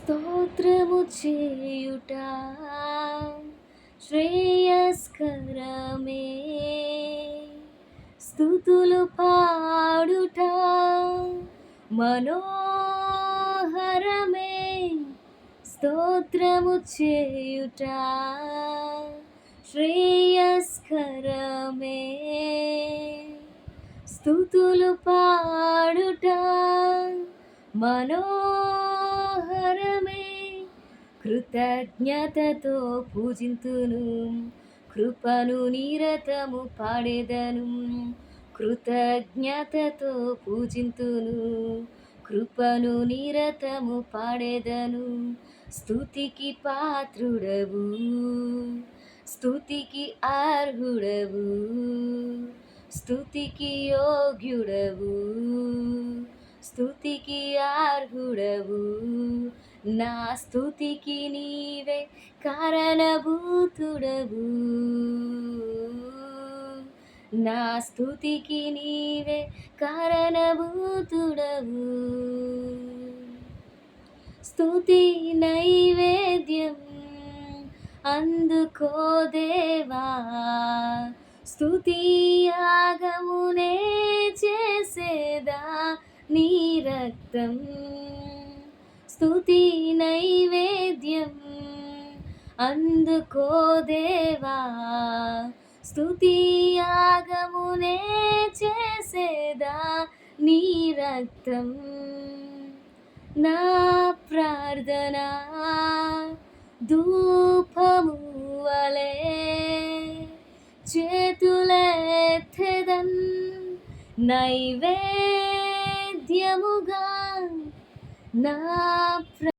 స్తోత్రము చేయుట శ్రేయస్కరమే, స్తుతులు పాడుట మనోహరమే. స్తోత్రము చేయుట శ్రేయస్కరమే, స్తుతులు పాడుట మనోహరమే. కృతజ్ఞతతో పూజింతును, కృపను నిరతము పాడెదను. కృతజ్ఞతతో పూజింతును, కృపను నిరతము పాడెదను. స్తుతికి పాత్రుడవు, స్తుతికి అర్హుడవు, స్తుతికి యోగ్యుడవు, స్తుతికి అర్హుడవు. నా స్తుతికి నీవే కారణభూతుడవు, నా స్తుతికి నీవే కారణభూతుడవు. స్తుతి నైవేద్యం అందుకో దేవా, స్తుతి యాగమునే చేసేదా నీ రక్తం. స్తుతి నైవేద్యం అందుకో దేవా, స్తుతి యాగమునే చేసేదా నీ రక్తం. నా ప్రార్థన ధూపము వలె చేతులెత్తెదన్, నైవేద్యముగా నా